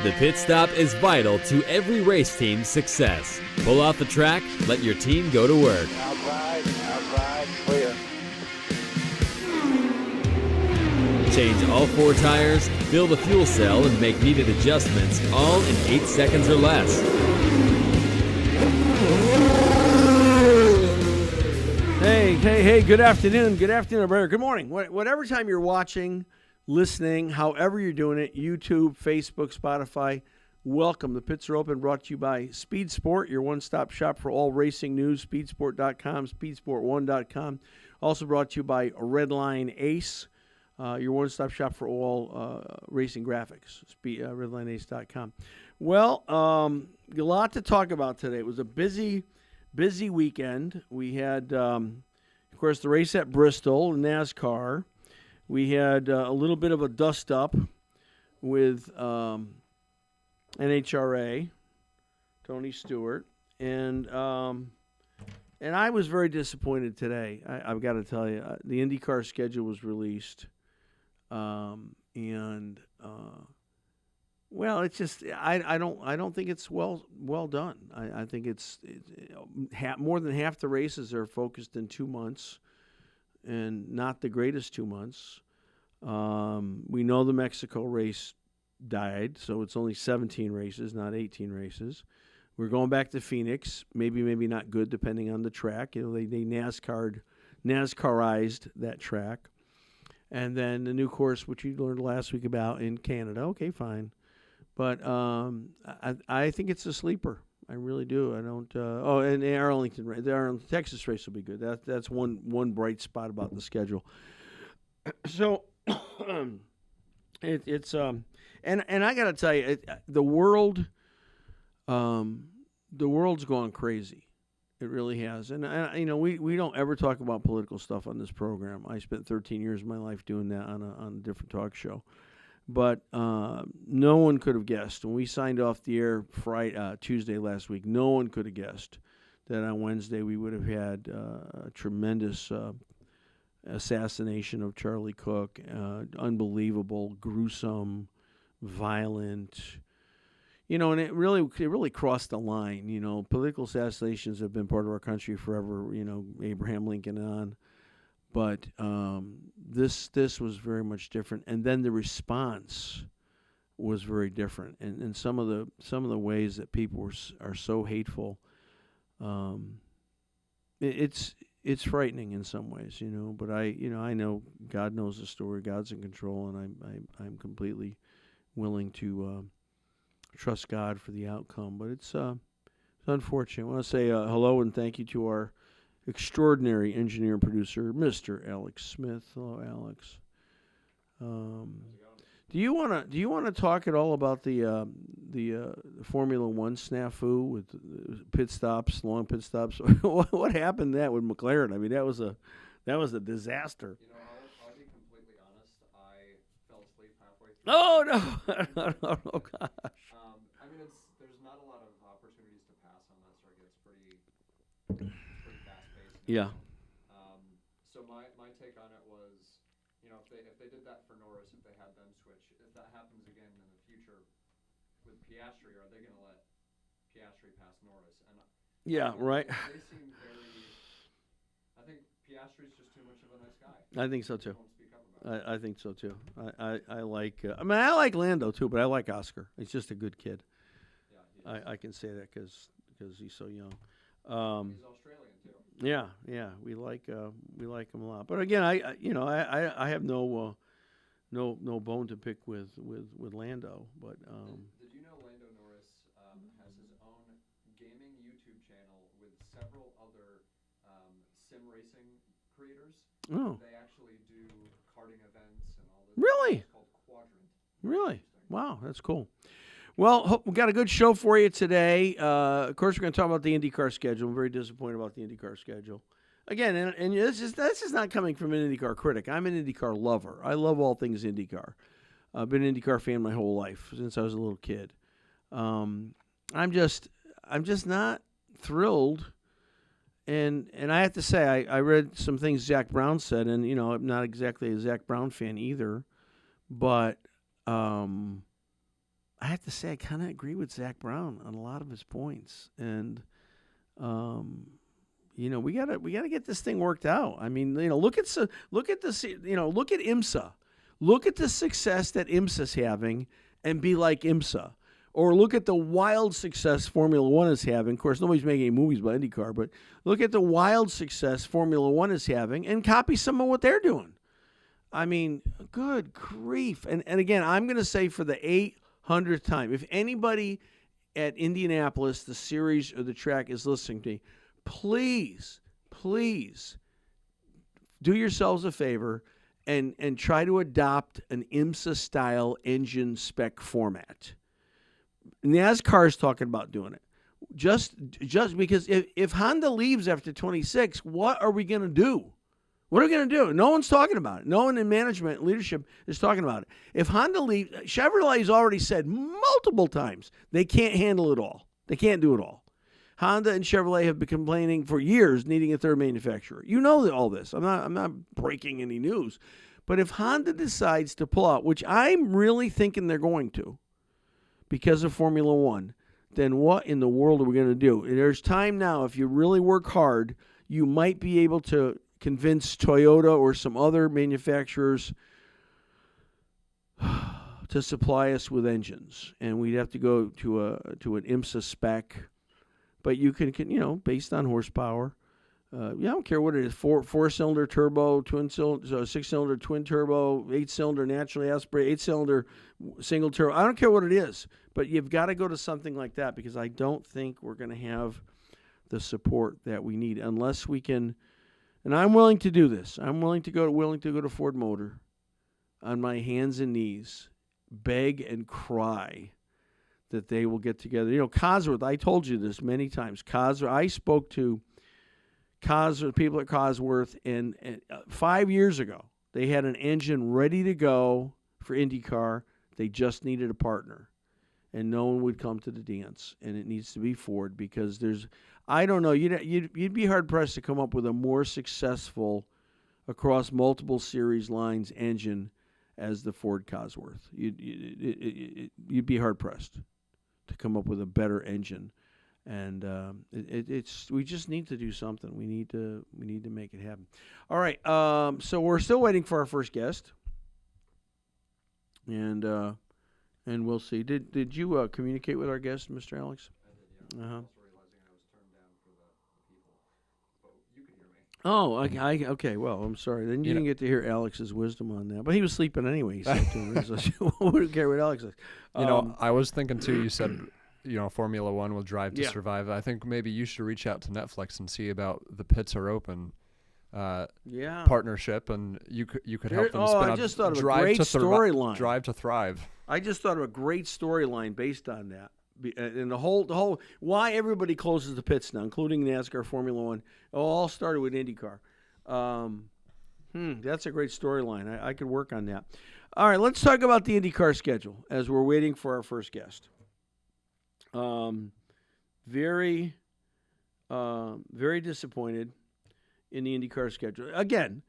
The pit stop is vital to every race team's success. Pull off the track, let your team go to work. Outside, clear. Change all 4 tires, fill the fuel cell, and make needed adjustments, all in 8 seconds or less. Hey, good afternoon, everybody. Good morning. Whatever time you're watching, listening, however you're doing it, YouTube, Facebook, Spotify, welcome. The pits are open, brought to you by Speed Sport, your one-stop shop for all racing news, speedsport.com, speedsport1.com. Also brought to you by Redline Ace, your one-stop shop for all racing graphics, redlineace.com. Well, a lot to talk about today. It was a busy weekend. We had, of course, the race at Bristol, NASCAR. We had a little bit of a dust-up with NHRA, Tony Stewart, and I was very disappointed today. I've got to tell you, the IndyCar schedule was released, well, it's just I don't think it's well done. I think it's more than half the races are focused in 2 months, and not the greatest 2 months. We know the Mexico race died, so it's only 17 races, not 18 races. We're going back to Phoenix, maybe not good depending on the track. You know, they NASCArized that track. And then the new course, which we learned last week about in Canada. Okay, fine. But I think it's a sleeper. I really do. I don't. And the Arlington, Texas race will be good. That's one bright spot about the schedule. So it's and I got to tell you, the world's gone crazy. It really has. And we don't ever talk about political stuff on this program. I spent 13 years of my life doing that on a different talk show. But no one could have guessed. When we signed off the air Tuesday last week, no one could have guessed that on Wednesday we would have had a tremendous assassination of Charlie Cook, unbelievable, gruesome, violent. And it really crossed the line. Political assassinations have been part of our country forever. Abraham Lincoln on. But this was very much different, and then the response was very different, and some of the ways that people are so hateful. It's frightening in some ways, But I know God knows the story. God's in control, and I'm completely willing to trust God for the outcome. But it's unfortunate. I want to say hello and thank you to our extraordinary engineer and producer, Mr. Alex Smith. Hello, Alex. Do you want to talk at all about the Formula One snafu with pit stops, long pit stops? What happened to that with McLaren? I mean, that was a disaster. I'll be completely honest. I fell asleep halfway through. Oh no! Oh gosh. There's not a lot of opportunities to pass on that circuit. It's pretty fast-paced. Yeah. So my take on it was, if they did that for Norris, if they had them switch, if that happens again in the future with Piastri, are they going to let Piastri pass Norris? And yeah, right. They seem I think Piastri's just too much of a nice guy. I think so too. Won't speak up about it. I think so too. I like. I like Lando too, but I like Oscar. He's just a good kid. Yeah, I can say that because he's so young. he's Australian too. Yeah, we like him a lot. But again, I have no bone to pick with Lando. But Did you know Lando Norris has his own gaming YouTube channel with several other sim racing creators? oh, They actually do karting events and all this. Really? It's called Quadrant. really? Wow, that's cool. Well, we got a good show for you today. Of course, we're going to talk about the IndyCar schedule. I'm very disappointed about the IndyCar schedule. Again, and this is not coming from an IndyCar critic. I'm an IndyCar lover. I love all things IndyCar. I've been an IndyCar fan my whole life since I was a little kid. I'm just not thrilled. And I have to say, I read some things Zach Brown said, and I'm not exactly a Zach Brown fan either, but I have to say I kind of agree with Zach Brown on a lot of his points, and we gotta get this thing worked out. I mean, look at IMSA, look at the success that IMSA's having, and be like IMSA. Or look at the wild success Formula One is having. Of course, nobody's making any movies about IndyCar, but look at the wild success Formula One is having and copy some of what they're doing. I mean, good grief. And again, I'm going to say for the 800th time, if anybody at Indianapolis, the series or the track is listening to me, please do yourselves a favor and try to adopt an IMSA-style engine spec format. NASCAR is talking about doing it. Just because if Honda leaves after 26, what are we going to do? What are we going to do? No one's talking about it. No one in management and leadership is talking about it. If Honda leaves, Chevrolet's already said multiple times they can't handle it all. They can't do it all. Honda and Chevrolet have been complaining for years needing a third manufacturer. You know all this. I'm not breaking any news. But if Honda decides to pull out, which I'm really thinking they're going to, because of Formula One, then what in the world are we going to do? There's time now. If you really work hard, you might be able to convince Toyota or some other manufacturers to supply us with engines, and we'd have to go to an IMSA spec. But you can based on horsepower. I don't care what it is, four-cylinder turbo, six-cylinder twin turbo, 8-cylinder naturally aspirated, 8-cylinder single turbo. I don't care what it is, but you've got to go to something like that because I don't think we're going to have the support that we need unless we can. And I'm willing to do this. I'm willing to go to Ford Motor on my hands and knees, beg and cry that they will get together. Cosworth, I told you this many times. I spoke to people at Cosworth, and 5 years ago, they had an engine ready to go for IndyCar. They just needed a partner, and no one would come to the dance. And it needs to be Ford because I don't know, you'd be hard pressed to come up with a more successful across multiple series lines engine as the Ford Cosworth. You'd be hard pressed to come up with a better engine. And we just need to do something. We need to make it happen. All right. So we're still waiting for our first guest, and we'll see. Did you communicate with our guest, Mr. Alex? I did, yeah. Uh-huh. I was realizing I was turned down for the people, but you could hear me. Oh, okay. Well, I'm sorry. Then you didn't get to hear Alex's wisdom on that. But he was sleeping anyway. He said to me, so we don't care what Alex says. I was thinking too. You said. Formula One will Drive to Survive. I think maybe you should reach out to Netflix and see about the Pits Are Open partnership, and you could help them spin I up just thought of a Drive great to storyline. Drive to Thrive. I just thought of a great storyline based on that. And the whole why everybody closes the pits now, including NASCAR, Formula One, it all started with IndyCar. That's a great storyline. I could work on that. All right, let's talk about the IndyCar schedule as we're waiting for our first guest. Very disappointed in the IndyCar schedule. Again,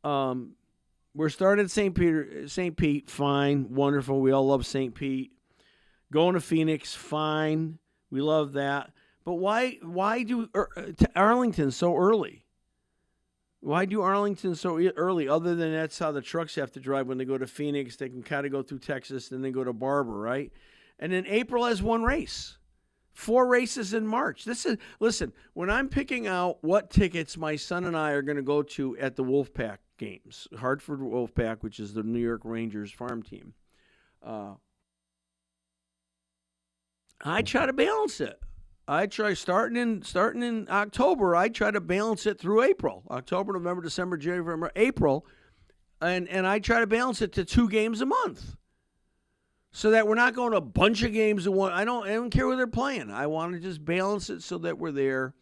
we're starting at St. Pete, fine, wonderful. We all love St. Pete. Going to Phoenix, fine. We love that. But why do Arlington so early? Why do Arlington so early? Other than that's how the trucks have to drive when they go to Phoenix. They can kind of go through Texas, then they go to Barber, right? And then April has one race. 4 races in March. Listen, when I'm picking out what tickets my son and I are going to go to at the Wolfpack games, Hartford Wolfpack, which is the New York Rangers farm team, I try to balance it. I try starting in October. I try to balance it through April, October, November, December, January, April, and I try to balance it to 2 games a month. So that we're not going to a bunch of games in one. I don't care where they're playing. I want to just balance it so that we're there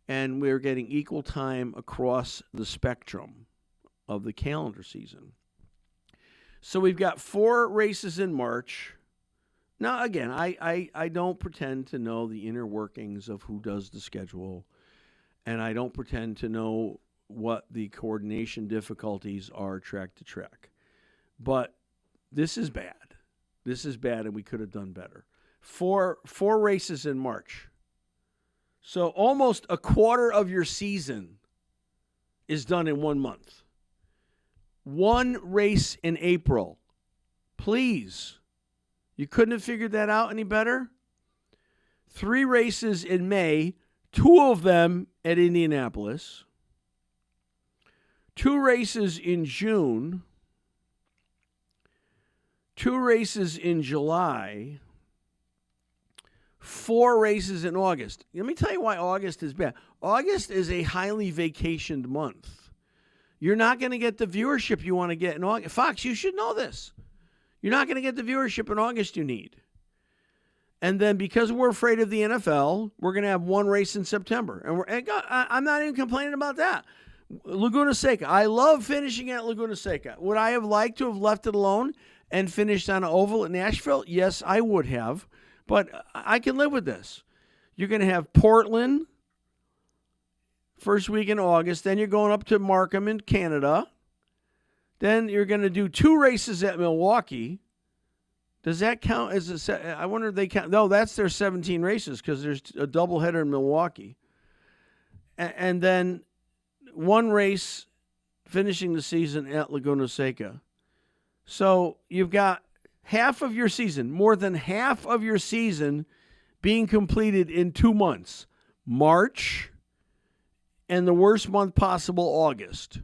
and we're getting equal time across the spectrum of the calendar season. So we've got 4 races in March. Now, again, I don't pretend to know the inner workings of who does the schedule, and I don't pretend to know what the coordination difficulties are track to track. But this is bad. This is bad, and we could have done better. Four races in March. So almost a quarter of your season is done in 1 month. One race in April. Please. You couldn't have figured that out any better? 3 races in May, 2 of them at Indianapolis. 2 races in June. 2 races in July. 4 races in August. Let me tell you why August is bad. August is a highly vacationed month. You're not going to get the viewership you want to get in August. Fox, you should know this. You're not going to get the viewership in August you need. And then because we're afraid of the NFL, we're going to have 1 race in September. And I'm not even complaining about that. Laguna Seca. I love finishing at Laguna Seca. Would I have liked to have left it alone and finished on an oval at Nashville? Yes, I would have. But I can live with this. You're going to have Portland first week in August. Then you're going up to Markham in Canada. Then you're going to do 2 races at Milwaukee. Does that count as I wonder if they count. No, that's their 17 races because there's a doubleheader in Milwaukee. And then 1 race finishing the season at Laguna Seca. So you've got half of your season, more than half of your season being completed in 2 months. March and the worst month possible, August.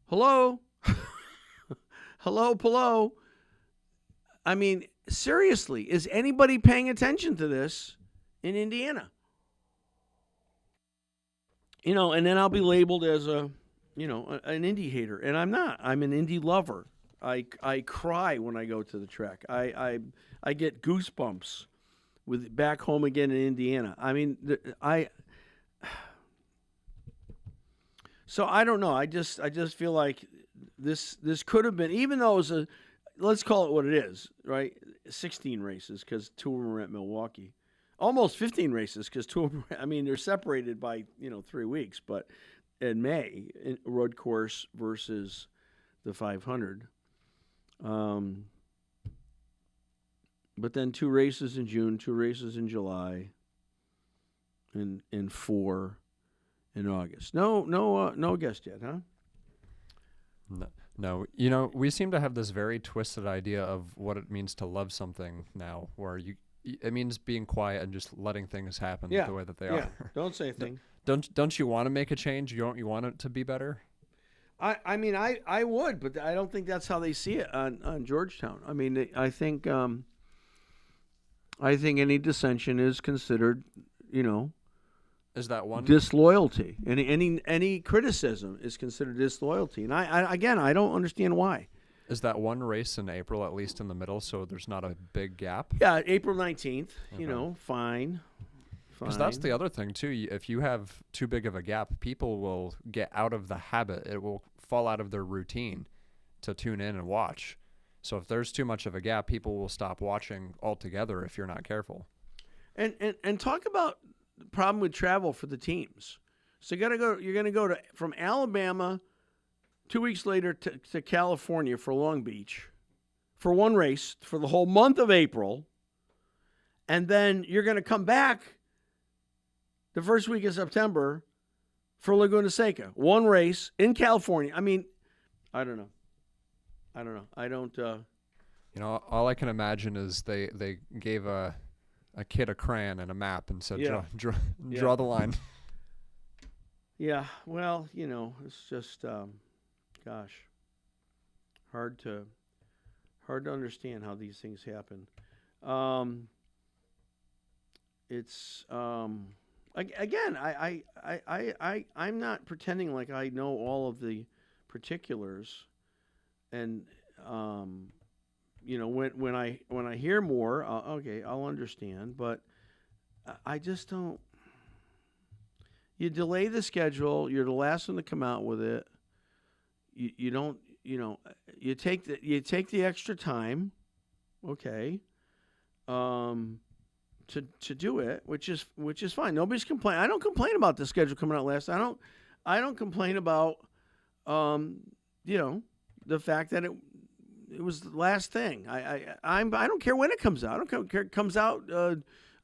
Hello? Hello? I mean, seriously, is anybody paying attention to this in Indiana? And then I'll be labeled as an Indy hater, and I'm not. I'm an Indy lover. I cry when I go to the track. I get goosebumps with back home again in Indiana. I mean, so I don't know. I just feel like this could have been, even though it was let's call it what it is, right? 16 races because 2 of them are at Milwaukee. Almost 15 races because 2 of them, they're separated by, 3 weeks. But in May, road course versus the 500. But then 2 races in June, 2 races in July, and 4 in August. No guest yet, huh? No. We seem to have this very twisted idea of what it means to love something now, where it means being quiet and just letting things happen the way that they are. Don't say a thing. Don't you want to make a change? You want it to be better? I would, but I don't think that's how they see it on Georgetown. I think any dissension is considered, is that one disloyalty. Any criticism is considered disloyalty, and I don't understand why. Is that 1 race in April at least in the middle, so there's not a big gap? Yeah, April 19th. Okay. Fine. Because that's the other thing, too. If you have too big of a gap, people will get out of the habit. It will fall out of their routine to tune in and watch. So if there's too much of a gap, people will stop watching altogether if you're not careful. And talk about the problem with travel for the teams. So you're going to go from Alabama 2 weeks later to California for Long Beach for 1 race for the whole month of April. And then you're going to come back the first week of September for Laguna Seca. 1 race in California. I don't know. I don't. All I can imagine is they gave a kid a crayon and a map and said, draw the line. Yeah, well, it's just, gosh, hard to understand how these things happen. It's again, I'm not pretending like I know all of the particulars, and when I hear more, I'll understand, but I just don't. You delay the schedule. You're the last one to come out with it. You don't. You take the extra time, okay, to do it, which is fine. Nobody's complaining. I don't complain about the schedule coming out last. I don't complain about the fact that it was the last thing. I don't care when it comes out. I don't care if it comes out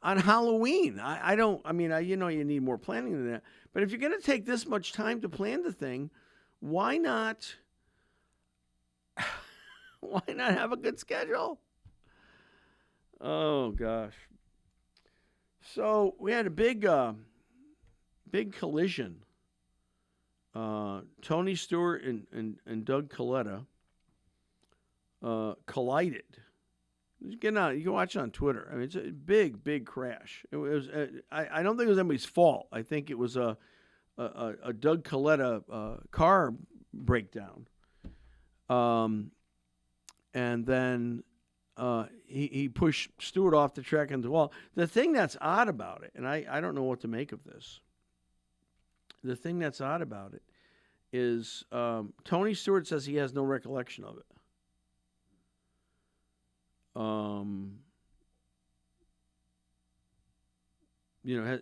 on Halloween. You need more planning than that. But if you're going to take this much time to plan the thing, why not have a good schedule? Oh gosh. So we had a big collision. Tony Stewart and Doug Coletta collided. You can watch it on Twitter. I mean, it's a big crash. It was. I don't think it was anybody's fault. I think it was a Doug Coletta car breakdown. And then he pushed Stewart off the track into the wall. The thing that's odd about it, and I don't know what to make of this. The thing that's odd about it is Tony Stewart says he has no recollection of it.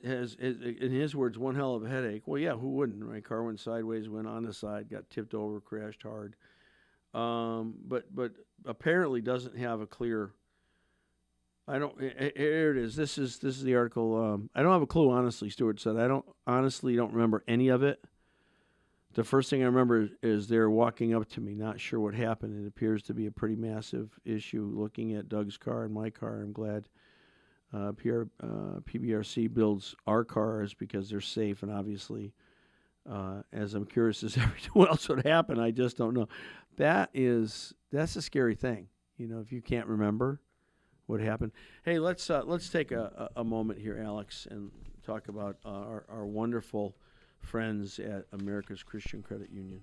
Has in his words, one hell of a headache. Well, yeah, who wouldn't, right? Car went sideways, went on the side, got tipped over, crashed hard. But apparently doesn't have a clear. Here it is. This is the article. I don't have a clue, honestly. Stewart said, I don't remember any of it. The first thing I remember is they're walking up to me, not sure what happened. It appears to be a pretty massive issue. Looking at Doug's car and my car, I'm glad PBRC builds our cars because they're safe, and obviously, as I'm curious as everyone else would happen, I just don't know. That's a scary thing, if you can't remember what happened. Hey, let's take a moment here, Alex, and talk about our wonderful friends at America's Christian Credit Union.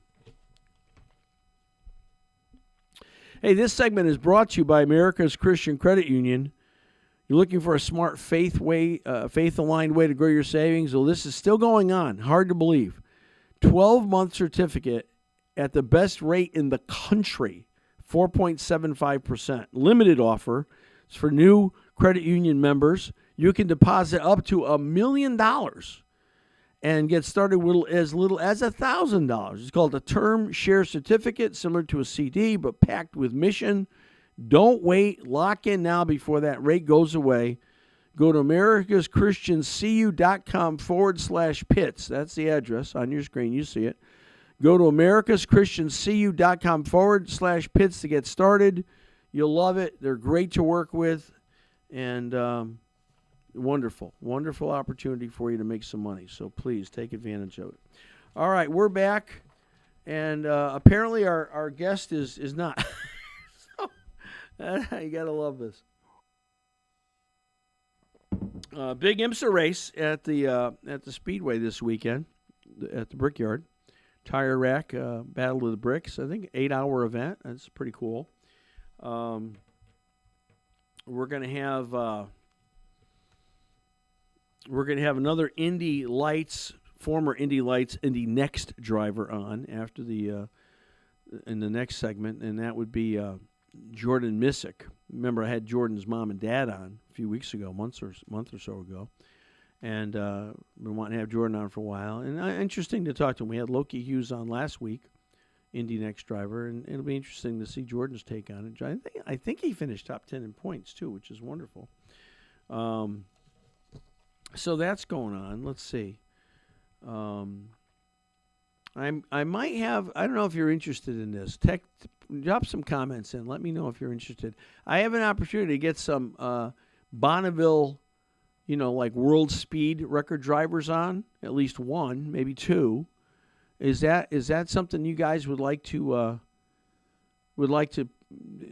Hey, this segment is brought to you by America's Christian Credit Union. You're looking for a smart, faith-aligned way to grow your savings? Well, this is still going on. Hard to believe. 12-month certificate at the best rate in the country, 4.75%. Limited offer. It's for new credit union members. You can deposit up to $1 million and get started with as little as $1,000. It's called a term share certificate, similar to a CD, but packed with mission. Don't wait. Lock in now before that rate goes away. Go to americaschristiancu.com/pits. That's the address on your screen. You see it. Go to americaschristiancu.com/pits to get started. You'll love it. They're great to work with, and wonderful opportunity for you to make some money. So please take advantage of it. All right, we're back, and apparently our guest is not. So, you gotta love this. Big IMSA race at the Speedway this weekend at the Brickyard. Tire rack, Battle of the Bricks. I think 8-hour event. That's pretty cool. We're gonna have another former Indy Lights Indy Next driver on after in the next segment, and that would be Jordan Missick. Remember, I had Jordan's mom and dad on a few weeks ago, month or so ago, and been wanting to have Jordan on for a while. And interesting to talk to him. We had Loki Hughes on last week, Indy Next driver, and it'll be interesting to see Jordan's take on it. I think he finished top 10 in points too, which is wonderful. So that's going on. Let's see. I might have. I don't know if you're interested in this. Drop some comments in. Let me know if you're interested. I have an opportunity to get some Bonneville, like world speed record drivers on. At least one, maybe two. Is that something you guys would like to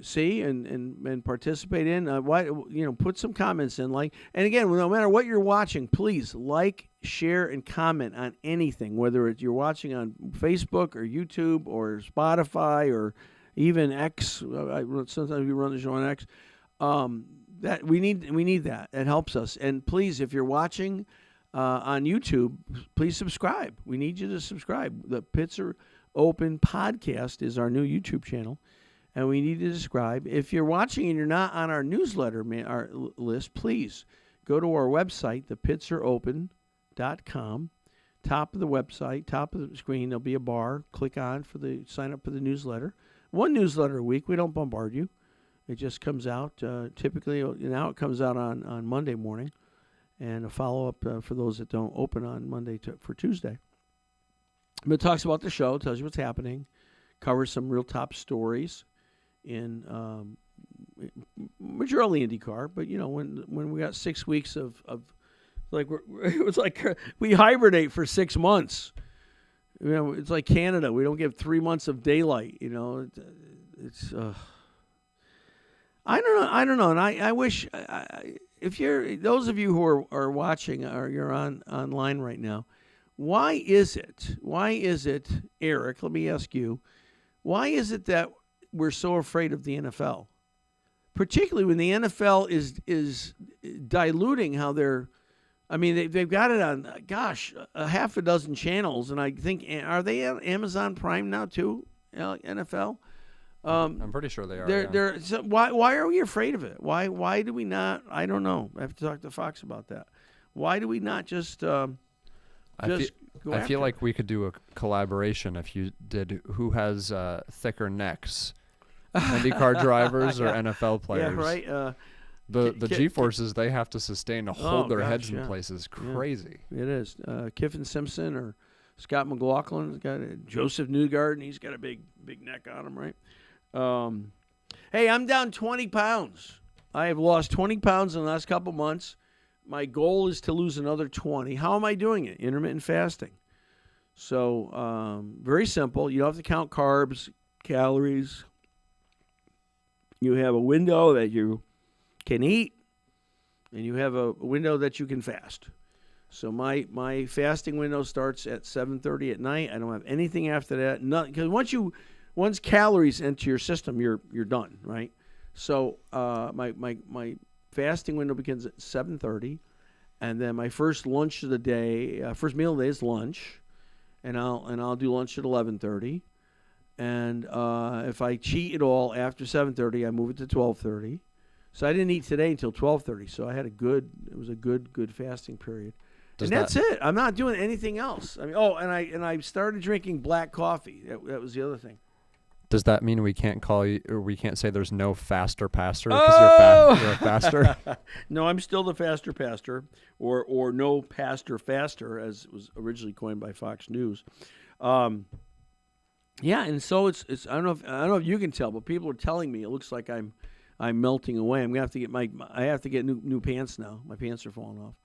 see and participate in? Put some comments in. And again, no matter what you're watching, please like, share, and comment on anything. Whether you're watching on Facebook or YouTube or Spotify or even X. Sometimes we run the show on X. That we need that. It helps us. And please, if you're watching on YouTube, please subscribe. We need you to subscribe. The Pits Are Open podcast is our new YouTube channel, and we need you to subscribe. If you're watching and you're not on our newsletter our list, please go to our website, thepitsareopen.com. Top of the website, top of the screen, there'll be a bar. Click on sign up for the newsletter. one newsletter a week. We don't bombard you. It just comes out. Typically, now it comes out on Monday morning, and a follow-up for those that don't open on Monday for Tuesday. But it talks about the show, tells you what's happening, covers some real top stories in majorly IndyCar. But, when we got 6 weeks of like, it was like we hibernate for 6 months. It's like Canada. We don't get 3 months of daylight, It's... I don't know, and I wish if you're those of you who are watching or you're online right now, why is it, Eric? Let me ask you, why is it that we're so afraid of the NFL, particularly when the NFL is diluting how they're? I mean, they've got it on a half a dozen channels, and I think are they on Amazon Prime now too? NFL. I'm pretty sure they are. So why are we afraid of it? Why do we not? I don't know. I have to talk to Fox about that. Why do we not just go I feel like we could do a collaboration if you did who has thicker necks, IndyCar drivers or NFL players. Yeah, right. The G-forces they have to sustain to hold their heads in place is crazy. Yeah, it is. Kiffin Simpson or Scott McLaughlin's got Joseph Newgarden. He's got a big neck on him, right? Hey, I'm down 20 pounds. I have lost 20 pounds in the last couple months. My goal is to lose another 20. How am I doing it? Intermittent fasting. So very simple. You don't have to count carbs, calories. You have a window that you can eat, and you have a window that you can fast. So my fasting window starts at 7:30 at night. I don't have anything after that. Nothing, because once calories enter your system, you're done, right? So my fasting window begins at 7:30, and then my first lunch of the day, first meal of the day is lunch, and I'll do lunch at 11:30, and if I cheat at all after 7:30, I move it to 12:30. So I didn't eat today until 12:30. So it was a good fasting period. And that's it. I'm not doing anything else. I mean, I started drinking black coffee. That was the other thing. Does that mean we can't call you, or we can't say there's no faster pastor because you're a faster? No, I'm still the faster pastor, or no pastor faster, as it was originally coined by Fox News. Yeah, and so it's I don't know if you can tell, but people are telling me it looks like I'm melting away. I'm gonna have to get I have to get new pants now. My pants are falling off.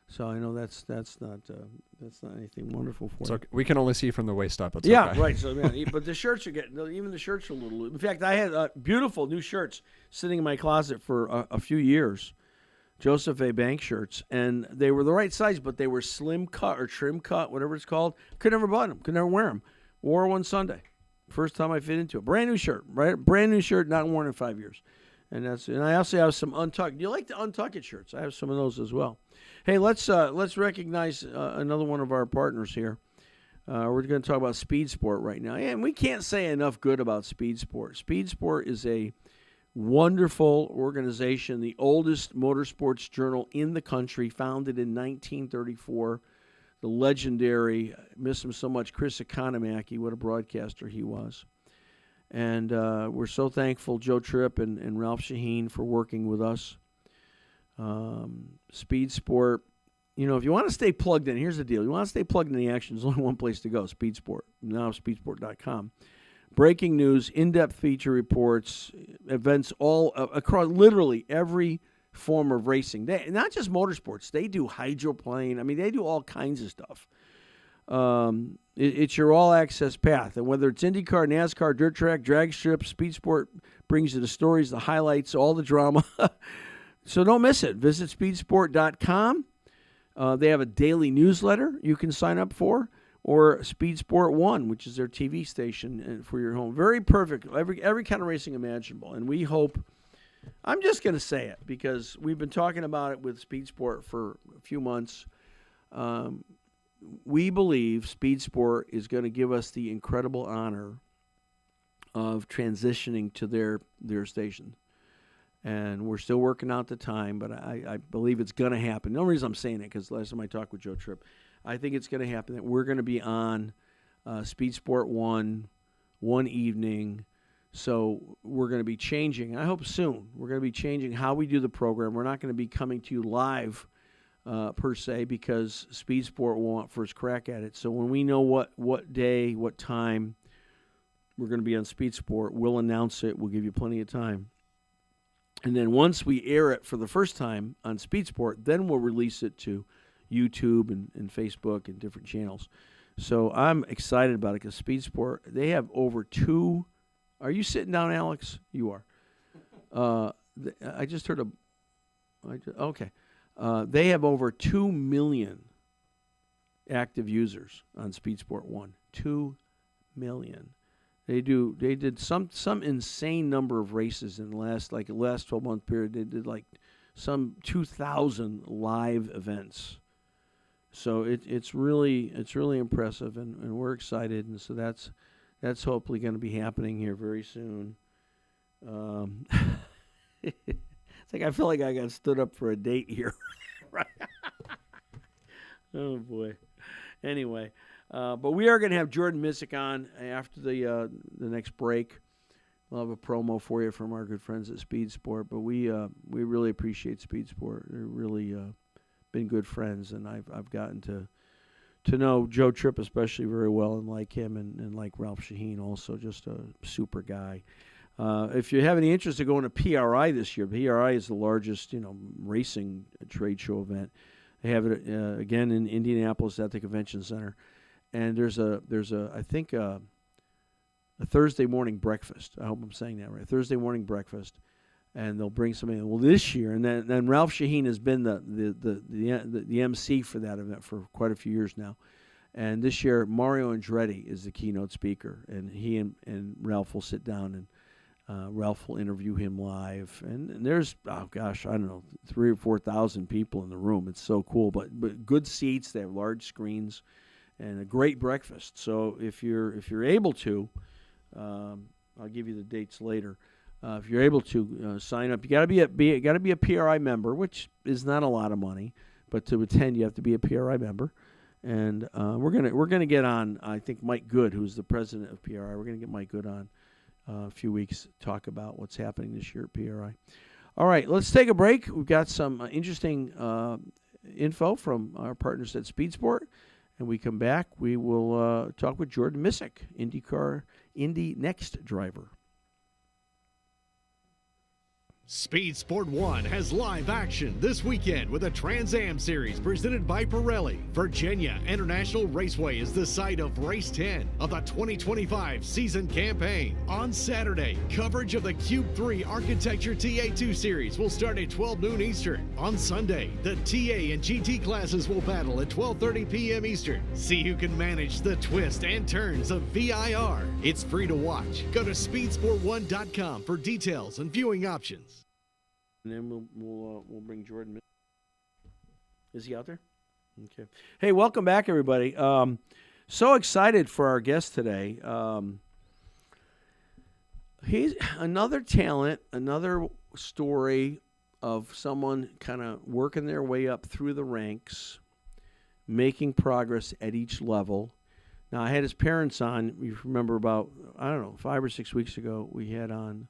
So I know that's not anything wonderful for you. We can only see from the waist up. It's yeah, okay. Right. So but the shirts are even the shirts are a little loose. In fact, I had beautiful new shirts sitting in my closet for a few years, Joseph A. Bank shirts, and they were the right size, but they were slim cut or trim cut, whatever it's called. Could never buy them. Could never wear them. Wore one Sunday, first time I fit into a brand new shirt. Right, brand new shirt, not worn in 5 years. And I also have some untucked. You like the untucked shirts? I have some of those as well. Hey, let's recognize another one of our partners here. We're going to talk about Speed Sport right now, and we can't say enough good about Speed Sport. Speed Sport is a wonderful organization, the oldest motorsports journal in the country, founded in 1934. The legendary, miss him so much, Chris Economaki. What a broadcaster he was. And we're so thankful, Joe Tripp and Ralph Shaheen, for working with us. Speed Sport, if you want to stay plugged in, here's the deal. You want to stay plugged in the action, there's only one place to go, Speed Sport, now speedsport.com. Breaking news, in-depth feature reports, events all across literally every form of racing. Not just motorsports, they do hydroplane. I mean, they do all kinds of stuff. It's your all-access path, and whether it's IndyCar, NASCAR, dirt track, drag strip, Speed Sport brings you the stories, the highlights, all the drama. So don't miss it. Visit speedsport.com. They have a daily newsletter you can sign up for, or Speed Sport 1, which is their TV station for your home. Very perfect. Every kind of racing imaginable, and we hope. I'm just going to say it because we've been talking about it with Speed Sport for a few months. We believe Speed Sport is going to give us the incredible honor of transitioning to their station. And we're still working out the time, but I believe it's going to happen. The only reason I'm saying it, because last time I talked with Joe Tripp, I think it's going to happen that we're going to be on Speed Sport 1 evening So we're going to be changing. I hope soon. We're going to be changing how we do the program. We're not going to be coming to you live per se, because Speed Sport will want first crack at it. So when we know what day, what time we're going to be on Speed Sport, we'll announce it. We'll give you plenty of time. And then once we air it for the first time on Speed Sport, then we'll release it to YouTube and Facebook and different channels. So I'm excited about it because Speed Sport, they have over 2. Are you sitting down, Alex? You are. I just heard okay. They have over 2 million active users on Speed Sport 1. 2 million. They did some insane number of races in the last 12-month period. They did like some 2,000 live events. So it's really impressive, and we're excited, and so that's hopefully going to be happening here very soon. It's like I feel like I got stood up for a date here. Right? Oh boy. Anyway, but we are going to have Jordan Missick on after the next break. We'll have a promo for you from our good friends at Speed Sport. But we really appreciate Speed Sport. They're really been good friends, and I've gotten to know Joe Tripp especially very well, and like him, and like Ralph Shaheen also, just a super guy. If you have any interest in going to PRI this year, PRI is the largest racing trade show event. They have it again in Indianapolis at the Convention Center, and there's a I think a Thursday morning breakfast. I hope I'm saying that right. Thursday morning breakfast, and they'll bring somebody. Well, this year, and then Ralph Shaheen has been the MC for that event for quite a few years now. And this year, Mario Andretti is the keynote speaker, and he and Ralph will sit down, and Ralph will interview him live. And there's, I don't know, 3,000 or 4,000 people in the room. It's so cool, but good seats. They have large screens, and a great breakfast. So if you're able to, I'll give you the dates later. If you're able to sign up, you got to be a PRI member, which is not a lot of money, but to attend you have to be a PRI member. And we're gonna get on. I think Mike Good, who's the president of PRI, we're gonna get Mike Good on a few weeks to talk about what's happening this year at PRI. All right, let's take a break. We've got some interesting info from our partners at Speed Sport, and we come back. We will talk with Jordan Missick, Indy Next driver. Speed Sport 1 has live action this weekend with a Trans Am Series presented by Pirelli. Virginia International Raceway is the site of Race 10 of the 2025 season campaign. On Saturday, coverage of the Cube 3 Architecture TA2 Series will start at 12 noon Eastern. On Sunday, the TA and GT classes will battle at 12:30 p.m. Eastern. See who can manage the twist and turns of VIR. It's free to watch. Go to speedsport1.com for details and viewing options. And then we'll bring Jordan. Is he out there? Okay. Hey, welcome back, everybody. So excited for our guest today. He's another talent, another story of someone kind of working their way up through the ranks, making progress at each level. Now, I had his parents on. You remember about, 5 or 6 weeks ago, we had on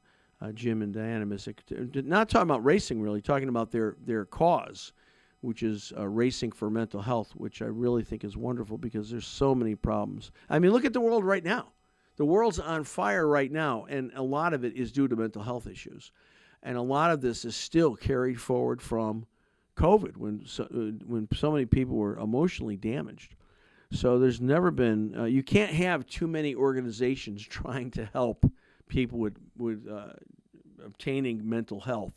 Jim and Diana Missick, not talking about racing really, talking about their cause, which is racing for mental health, which I really think is wonderful because there's so many problems. I mean, look at the world right now. The world's on fire right now, and a lot of it is due to mental health issues. And a lot of this is still carried forward from COVID when so many people were emotionally damaged. So there's never been, you can't have too many organizations trying to help people with obtaining mental health.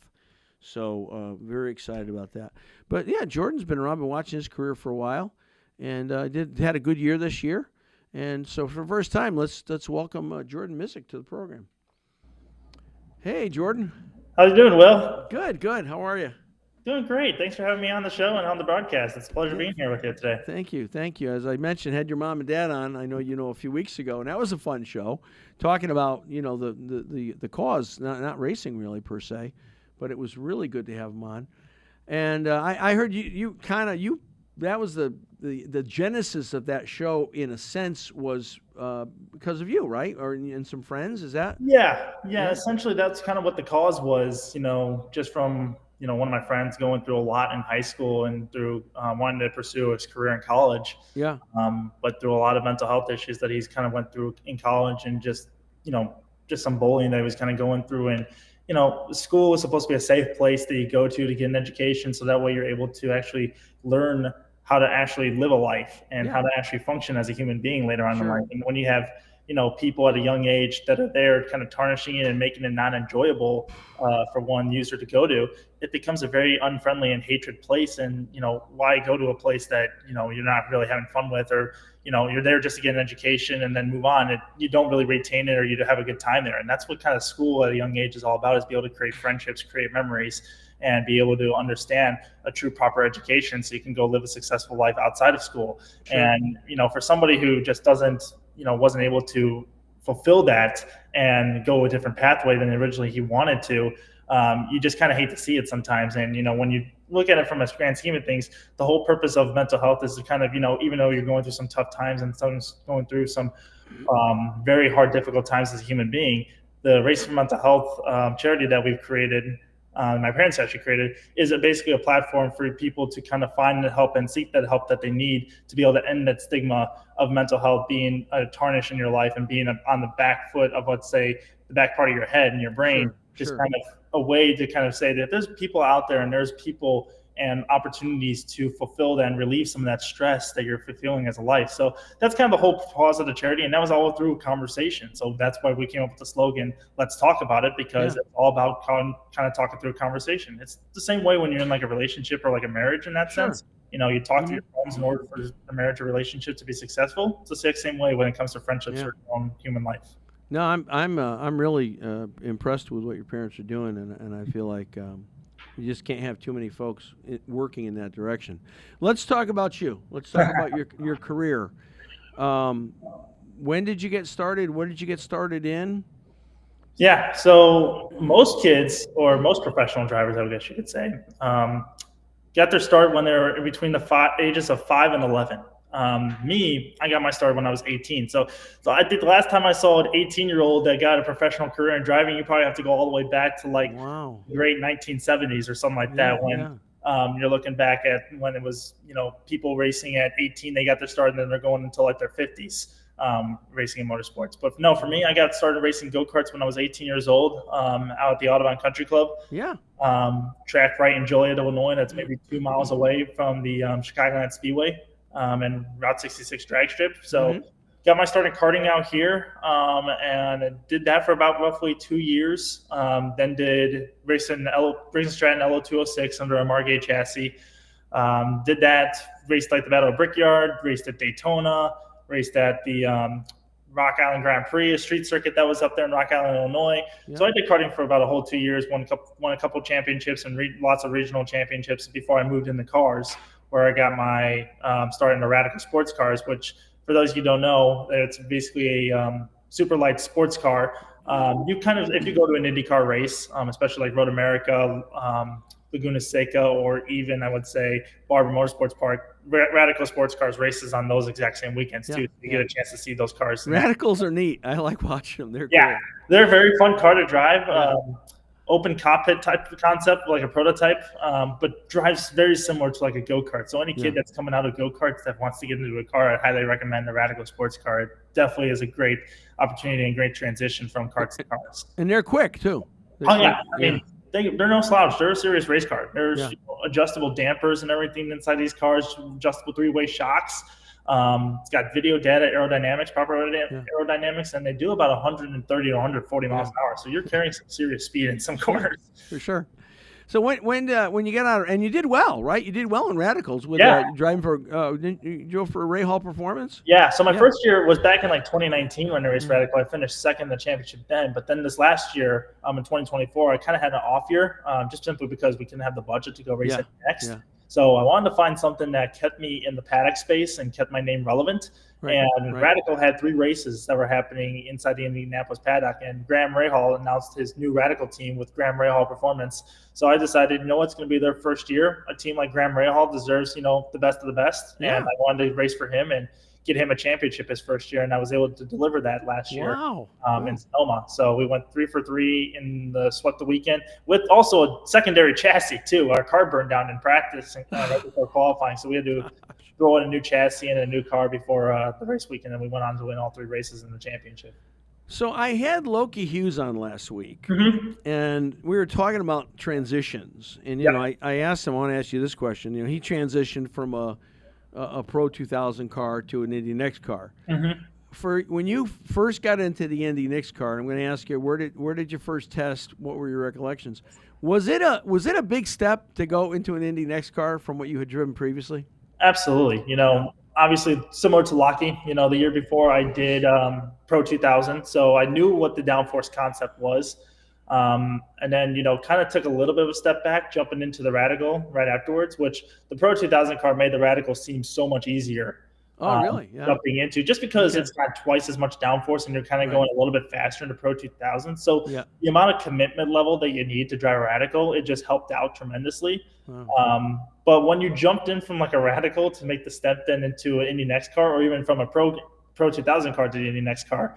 So very excited about that. But yeah, Jordan's been around, been watching his career for a while, and had a good year this year. And so for the first time, let's welcome Jordan Missick to the program. Hey, Jordan. How's you doing, Will? Good. How are you? Doing great. Thanks for having me on the show and on the broadcast. It's a pleasure being here with you today. Thank you. As I mentioned, had your mom and dad on, I know a few weeks ago, and that was a fun show, talking about, the cause, not racing really per se, but it was really good to have them on. And I heard you the genesis of that show, in a sense, was because of you, right? Or and some friends. Is that? Yeah. Essentially, that's kind of what the cause was. Just from one of my friends going through a lot in high school and through wanting to pursue his career in college. Yeah. But through a lot of mental health issues that he's kind of went through in college, and just some bullying that he was kind of going through. And school was supposed to be a safe place that you go to get an education, so that way you're able to actually learn how to actually live a life and how to actually function as a human being later on in life. And when you have people at a young age that are there kind of tarnishing it and making it not enjoyable for one user to go to, it becomes a very unfriendly and hatred place. And why go to a place that you're not really having fun with, or you're there just to get an education and then move on. You don't really retain it, or you have a good time there. And that's what kind of school at a young age is all about, is be able to create friendships, create memories, and be able to understand a true proper education so you can go live a successful life outside of school. Sure. And for somebody who just wasn't able to fulfill that and go a different pathway than originally he wanted to, you just kind of hate to see it sometimes. And when you look at it from a grand scheme of things, the whole purpose of mental health is to kind of even though you're going through some tough times and someone's going through some very hard, difficult times as a human being, the Race for Mental Health charity that we've created, my parents actually created, is basically a platform for people to kind of find the help and seek that help that they need to be able to end that stigma of mental health being a tarnish in your life and being on the back foot of, let's say, the back part of your head and your brain. Just kind of a way to kind of say that there's people out there and there's people and opportunities to fulfill that and relieve some of that stress that you're feeling as a life. So that's kind of the whole cause of the charity. And that was all through conversation. So that's why we came up with the slogan, "Let's talk about it," because it's all about kind of talking through a conversation. It's the same way when you're in like a relationship or like a marriage in that sense. You talk to your friends in order for a marriage or relationship to be successful. It's the same way when it comes to friendships or human life. No, I'm really impressed with what your parents are doing, and I feel like you just can't have too many folks working in that direction. Let's talk about you. Let's talk about your career. When did you get started? What did you get started in? Yeah, so most kids, or most professional drivers, I guess you could say, got their start when they were between the ages of 5 and 11. I got my start when I was 18. So I think the last time I saw an 18-year-old that got a professional career in driving, you probably have to go all the way back to like the great 1970s or something like that. When you're looking back at when it was, people racing at 18, they got their start, and then they're going until like their 50s, racing in motorsports. But no, for me, I got started racing go-karts when I was 18 years old, out at the Audubon Country Club. Track right in Joliet, Illinois. That's maybe 2 miles away from the Chicagoland Speedway. And Route 66 drag strip. So got my start in karting out here, and did that for about roughly 2 years. Then did racing Stratton LO206 under a Margay chassis. Did that, raced like the Battle of Brickyard, raced at Daytona, raced at the Rock Island Grand Prix, a street circuit that was up there in Rock Island, Illinois. So I did karting for about a whole 2 years, won a couple championships and lots of regional championships before I moved into cars, where I got my start in the Radical sports cars, which for those of you who don't know, it's basically a super light sports car. If you go to an IndyCar race, especially like Road America, Laguna Seca, or even I would say Barber Motorsports Park, Radical sports cars races on those exact same weekends too. You get a chance to see those cars. Radicals are neat. I like watching them. They're cool. They're a very fun car to drive. Open cockpit type of concept, like a prototype, but drives very similar to like a go-kart. So any kid that's coming out of go-karts that wants to get into a car, I highly recommend the Radical sports car. It definitely is a great opportunity and great transition from karts to cars. And they're quick too. I mean, they're no slouch. They're a serious race car. There's adjustable dampers and everything inside these cars, adjustable 3-way shocks. It's got video data, aerodynamics, proper aerodynamics, and they do about 130 to 140 miles an hour. So you're carrying some serious speed in some corners. For sure. So when you get out, and you did well, right? You did well in Radicals with driving for didn't you go for Ray Hall Performance? Yeah. So my first year was back in like 2019 when I raced Radical. I finished second in the championship then. But then this last year, in 2024, I kind of had an off year, just simply because we didn't have the budget to go race it next. So I wanted to find something that kept me in the paddock space and kept my name relevant. Right, And right. Radical had 3 races that were happening inside the Indianapolis paddock, and Graham Rahal announced his new Radical team with Graham Rahal Performance. So I decided, it's going to be their first year. A team like Graham Rahal deserves, the best of the best, Yeah. and I wanted to race for him and get him a championship his first year, and I was able to deliver that last year Wow. in Sonoma. So we went 3 for 3 in the Sweat the Weekend with also a secondary chassis too. Our car burned down in practice right before qualifying, so we had to throw in a new chassis and a new car before the race weekend, and we went on to win all 3 races in the championship. So I had Loki Hughes on last week, Mm-hmm. and we were talking about transitions. And, I asked him, I want to ask you this question. He transitioned from a Pro 2000 car to an Indy Next car. Mm-hmm. For when you first got into the Indy Next car, I'm going to ask you, where did you first test? What were your recollections? Was it a big step to go into an Indy Next car from what you had driven previously? Absolutely. Obviously similar to Lockie, the year before I did Pro 2000. So I knew what the downforce concept was. And then, kind of took a little bit of a step back, jumping into the Radical right afterwards, which the Pro 2000 car made the Radical seem so much easier. Oh, really? Yeah. Jumping into, just because it's got twice as much downforce and you're kind of going a little bit faster into Pro 2000. So the amount of commitment level that you need to drive a Radical, it just helped out tremendously. Wow. But when you jumped in from like a Radical to make the step then into an Indy Next car, or even from a Pro 2000 car to the Indy Next car,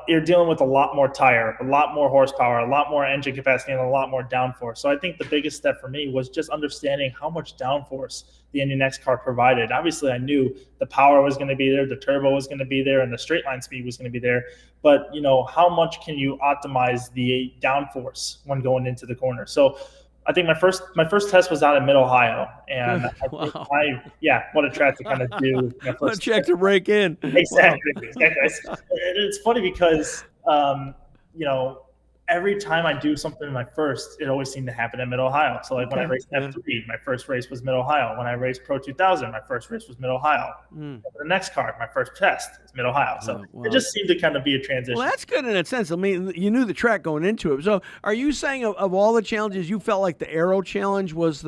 you're dealing with a lot more tire, a lot more horsepower, a lot more engine capacity, and a lot more downforce. So I think the biggest step for me was just understanding how much downforce the Indy Next car provided. Obviously, I knew the power was going to be there, the turbo was going to be there, and the straight line speed was going to be there. But, how much can you optimize the downforce when going into the corner? So I think my first test was out in Mid-Ohio, and Wow. what a track to kind of do. What a check to break in. Exactly. It's funny because, every time I do something in my first, it always seemed to happen in Mid-Ohio. So like when I raced F3, my first race was Mid-Ohio. When I raced Pro 2000, my first race was Mid-Ohio. The next car, my first test is Mid-Ohio. So wow. it just seemed to kind of be a transition. Well, that's good in a sense. I mean, you knew the track going into it. So are you saying of all the challenges, you felt like the Aero Challenge was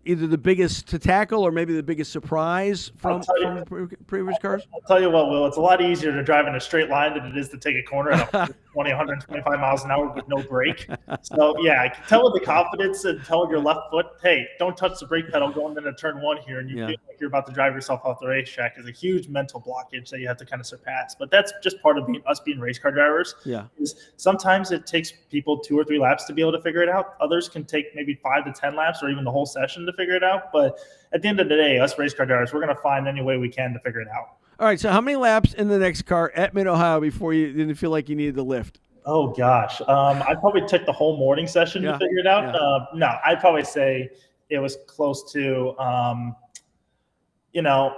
either the biggest to tackle or maybe the biggest surprise from previous cars? I'll tell you what, Will, it's a lot easier to drive in a straight line than it is to take a corner at 125 miles an hour with no brake. So, I can tell with the confidence and tell with your left foot, hey, don't touch the brake pedal going into turn 1 here, and you feel like you're about to drive yourself off the racetrack is a huge mental blockage that you have to kind of surpass. But that's just part of us being race car drivers. Yeah. Is sometimes it takes people 2 or 3 laps to be able to figure it out. Others can take maybe 5 to 10 laps or even the whole session to figure it out. But at the end of the day, us race car drivers, we're going to find any way we can to figure it out. All right. So how many laps in the next car at Mid-Ohio before you didn't feel like you needed the lift? Oh, gosh. I probably took the whole morning session to figure it out. Yeah. No, I'd probably say it was close to,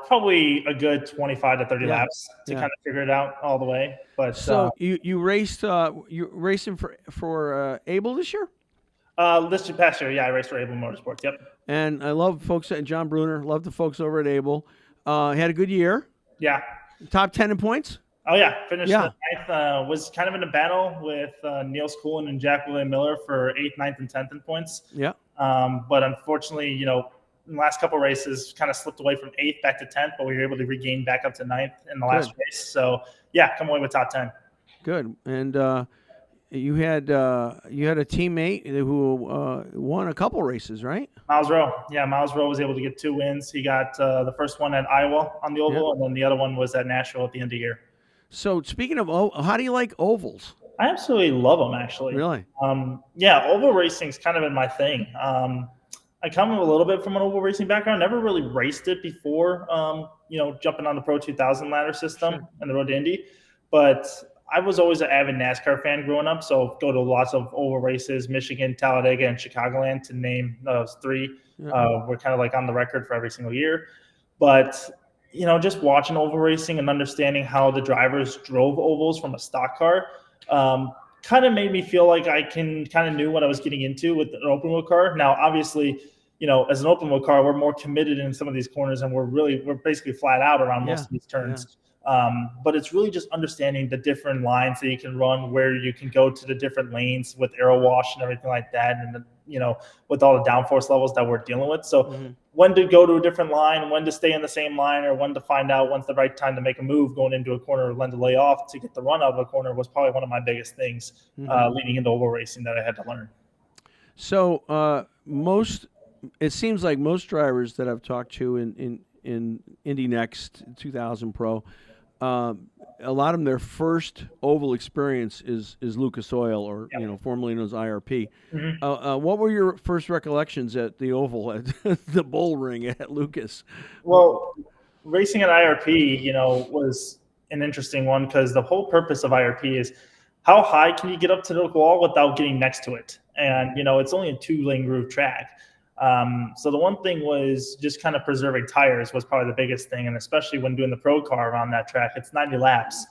probably a good 25 to 30 laps to kind of figure it out all the way. But so you raced you racing for Able this year? This past year, I raced for Able Motorsports. Yep. And I love folks at John Bruner. Love the folks over at Able. Had a good year. Yeah. Top 10 in points. Oh, yeah. Finished the 9th. Was kind of in a battle with Neil Schoolin and Jack William Miller for 8th, 9th, and 10th in points. Yeah. But unfortunately, in the last couple of races, kind of slipped away from 8th back to 10th, but we were able to regain back up to 9th in the last race. So, come away with top 10. Good. And you had a teammate who won a couple races, right? Miles Rowe. Yeah, Miles Rowe was able to get 2 wins. He got the first one at Iowa on the oval, and then the other one was at Nashville at the end of the year. So speaking of, how do you like ovals? I absolutely love them, actually. Really? Oval racing's kind of been my thing. I come a little bit from an oval racing background. Never really raced it before, jumping on the Pro 2000 ladder system and the road to Indy. But I was always an avid NASCAR fan growing up, so go to lots of oval races, Michigan, Talladega, and Chicagoland, to name those 3. We're kind of like on the record for every single year. But, just watching oval racing and understanding how the drivers drove ovals from a stock car kind of made me feel like I kind of knew what I was getting into with an open wheel car. Now, obviously, as an open wheel car, we're more committed in some of these corners, and we're basically flat out around most of these turns. But it's really just understanding the different lines that you can run, where you can go to the different lanes with aero wash and everything like that, and with all the downforce levels that we're dealing with. So when to go to a different line, when to stay in the same line, or when to find out when's the right time to make a move going into a corner, or when to lay off to get the run out of a corner was probably one of my biggest things leading into oval racing that I had to learn. So it seems like most drivers that I've talked to in Indy Next 2000 Pro, a lot of them, their first oval experience is Lucas Oil, or formerly known as IRP. What were your first recollections at the oval, at the bull ring at Lucas? Well, racing at IRP, was an interesting one, because the whole purpose of IRP is how high can you get up to the wall without getting next to it, and it's only a 2-lane groove track. So the one thing was just kind of preserving tires was probably the biggest thing. And especially when doing the pro car around that track, it's 90 laps.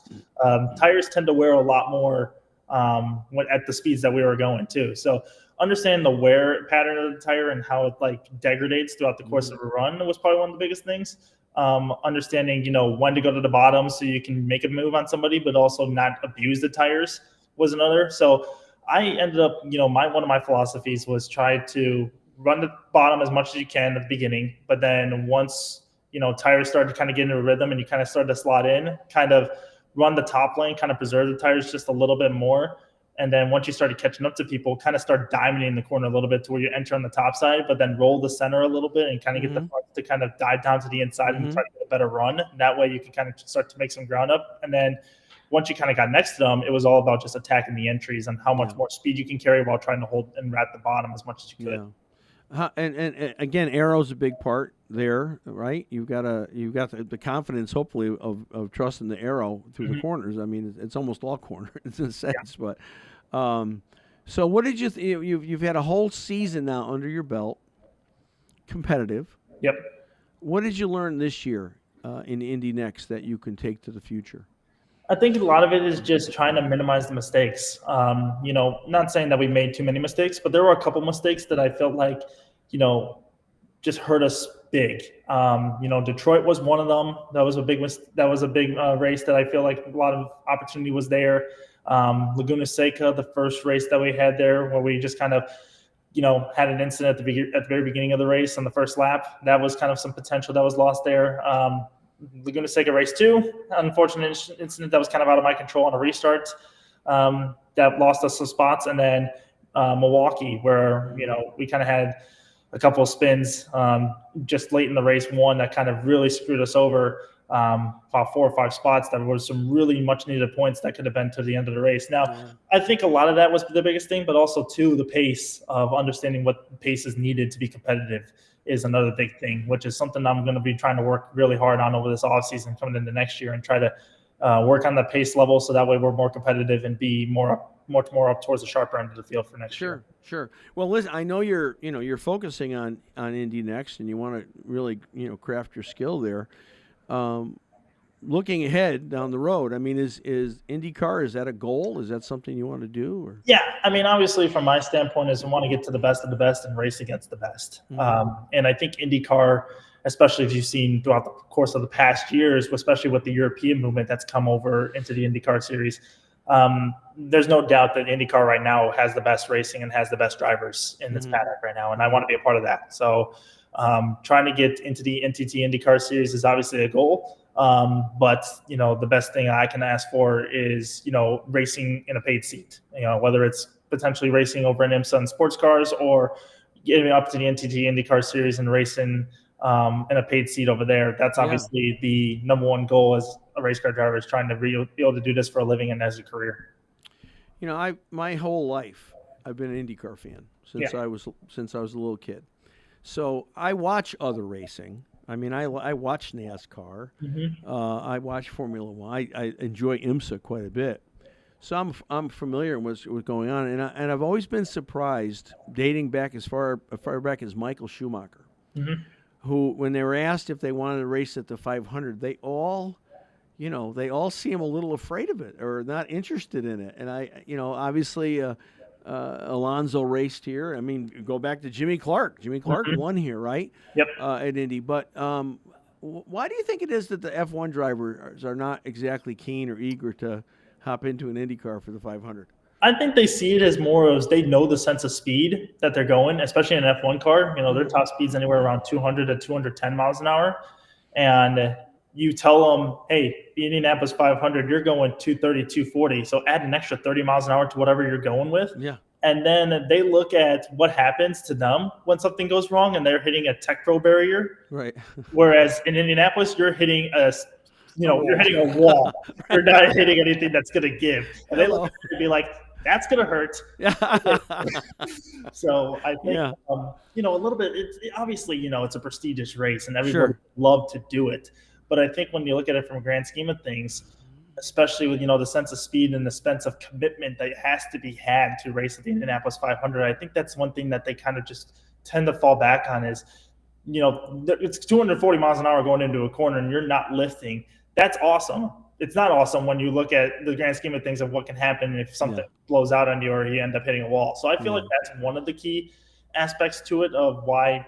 Tires tend to wear a lot more at the speeds that we were going too. So understanding the wear pattern of the tire and how it degrades throughout the course of a run was probably one of the biggest things. Understanding, when to go to the bottom so you can make a move on somebody, but also not abuse the tires was another. So I ended up, one of my philosophies was try to run the bottom as much as you can at the beginning, but then once tires started to kind of get into a rhythm and you kind of started to slot in, kind of run the top lane, kind of preserve the tires just a little bit more, and then once you started catching up to people, kind of start diamonding the corner a little bit to where you enter on the top side, but then roll the center a little bit and kind of get the front to kind of dive down to the inside and try to get a better run. That way you can kind of start to make some ground up, and then once you kind of got next to them, it was all about just attacking the entries and how much more speed you can carry while trying to hold and wrap the bottom as much as you could. And again, aero's a big part there, right? You've got the confidence, hopefully, of trusting the aero through the corners. I mean, it's almost all corners in a sense, but so what did you've had a whole season now under your belt, competitive. Yep. What did you learn this year in Indy Next that you can take to the future? I think a lot of it is just trying to minimize the mistakes. Not saying that we made too many mistakes, but there were a couple mistakes that I felt like, just hurt us big. Detroit was one of them. That was a big race that I feel like a lot of opportunity was there. Laguna Seca, the first race that we had there, where we just kind of, had an incident at the very beginning of the race on the first lap. That was kind of some potential that was lost there. Laguna Seca race 2, unfortunate incident that was kind of out of my control on a restart that lost us some spots. And then Milwaukee, where, we kind of had a couple of spins just late in the race, one that kind of really screwed us over about 4 or 5 spots. That were some really much needed points that could have been to the end of the race. Now, I think a lot of that was the biggest thing, but also too, the pace of understanding what pace is needed to be competitive is another big thing, which is something I'm going to be trying to work really hard on over this offseason coming into next year, and try to work on the pace level so that way we're more competitive and be much more up towards the sharper end of the field for next year. Sure. Well, listen, I know you're focusing on Indy Next, and you want to really craft your skill there. Looking ahead down the road, I mean, is IndyCar, is that a goal? Is that something you want to do? Or? Yeah, I mean, obviously from my standpoint is I want to get to the best of the best and race against the best. And I think IndyCar, especially as you've seen throughout the course of the past years, especially with the European movement that's come over into the IndyCar series, there's no doubt that IndyCar right now has the best racing and has the best drivers in this paddock right now, and I want to be a part of that. So trying to get into the NTT IndyCar series is obviously a goal. But the best thing I can ask for is, racing in a paid seat, whether it's potentially racing over in IMSA and sports cars, or getting up to the NTT IndyCar series and racing in a paid seat over there. That's obviously the number one goal as a race car driver, is trying to be able to do this for a living and as a career. My whole life I've been an IndyCar fan since I was a little kid. So I watch other racing. I mean, I watch NASCAR. I watch Formula One. I enjoy IMSA quite a bit. So I'm familiar with what's going on, and I've always been surprised, dating back as far back as Michael Schumacher, who, when they were asked if they wanted to race at the 500, they all seem a little afraid of it or not interested in it. And obviously. Alonso raced here. I mean, go back to Jimmy Clark. Jimmy Clark won here, right? Yep. At Indy. But Why do you think it is that the F1 drivers are not exactly keen or eager to hop into an IndyCar for the 500? I think they see it as more as they know the sense of speed that they're going, especially in an F1 car. You know, their top speed's anywhere around 200 to 210 miles an hour. And you tell them, hey, the Indianapolis 500, you're going 230, 240. So add an extra 30 miles an hour to whatever you're going with. Yeah. And then they look at what happens to them when something goes wrong and they're hitting a tech pro barrier. Right. Whereas in Indianapolis, you're hitting you're hitting a wall. You're not hitting anything that's going to give. And they look at it and be like, that's going to hurt. So I think, a little bit, obviously, it's a prestigious race and everybody would love to do it. But I think when you look at it from a grand scheme of things, especially with, the sense of speed and the sense of commitment that has to be had to race at the Indianapolis 500, I think that's one thing that they kind of just tend to fall back on is, it's 240 miles an hour going into a corner and you're not lifting. That's awesome. It's not awesome when you look at the grand scheme of things of what can happen if something blows out on you or you end up hitting a wall. So I feel like that's one of the key aspects to it of why,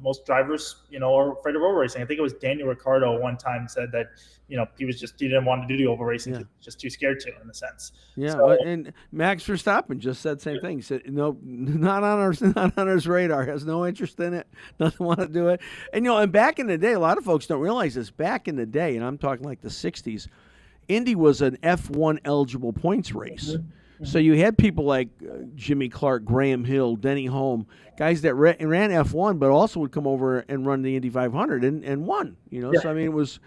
most drivers, are afraid of road racing. I think it was Daniel Ricciardo one time said that, he didn't want to do the oval racing. He was just too scared to, in a sense. Yeah. So, and Max Verstappen just said the same thing. He said, no, not on his radar, has no interest in it, doesn't want to do it. And, and back in the day, a lot of folks don't realize this. Back in the day, and I'm talking like the 60s, Indy was an F1 eligible points race. Mm-hmm. So you had people like Jimmy Clark, Graham Hill, Denny Hulme, guys that ran F1, but also would come over and run the Indy 500 and won. So I mean, it was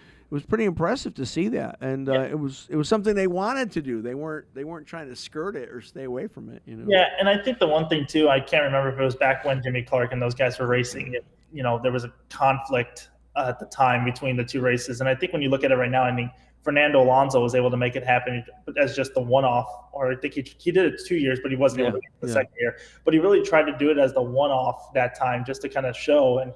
pretty impressive to see that, and it was something they wanted to do. They weren't trying to skirt it or stay away from it. Yeah, and I think the one thing too, I can't remember if it was back when Jimmy Clark and those guys were racing. There was a conflict at the time between the two races, and I think when you look at it right now, I mean, Fernando Alonso was able to make it happen as just the one-off, or I think he did it 2 years, but he wasn't able to get the second year. But he really tried to do it as the one-off that time, just to kind of show and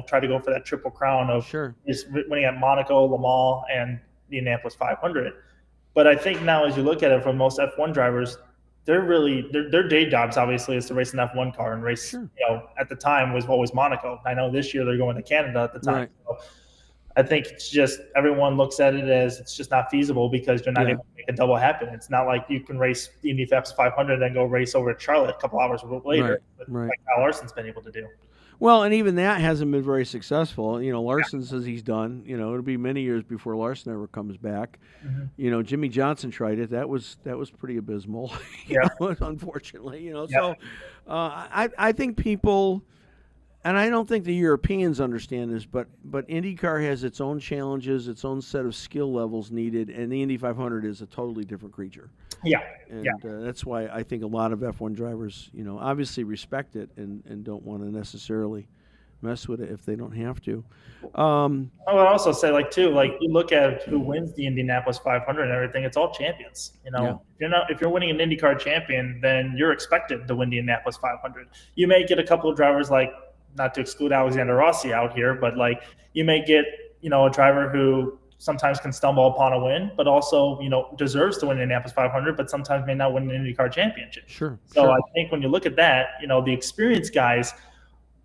try to go for that triple crown of just winning at Monaco, Le Mans, and the Indianapolis 500. But I think now, as you look at it, for most F1 drivers, they're really their day jobs obviously is to race an F1 car and race. At the time was always Monaco. I know this year they're going to Canada at the time. Right. So I think it's just everyone looks at it as it's just not feasible because you're not able to make a double happen. It's not like you can race the Indy 500 and then go race over at Charlotte a couple hours later, like Kyle Larson's been able to do. Well, and even that hasn't been very successful. Larson says he's done. It'll be many years before Larson ever comes back. Mm-hmm. Jimmy Johnson tried it. That was pretty abysmal. Unfortunately. So I think people. And I don't think the Europeans understand this, but IndyCar has its own challenges, its own set of skill levels needed, and the Indy 500 is a totally different creature. Yeah. And that's why I think a lot of F1 drivers, obviously respect it and don't want to necessarily mess with it if they don't have to. I would also say, you look at who wins the Indianapolis 500 and everything, it's all champions. If you're winning an IndyCar champion, then you're expected to win the Indianapolis 500. You may get a couple of drivers not to exclude Alexander Rossi out here, but you may get, a driver who sometimes can stumble upon a win, but also, deserves to win the Indianapolis 500, but sometimes may not win an IndyCar championship. Sure. So I think when you look at that, the experienced guys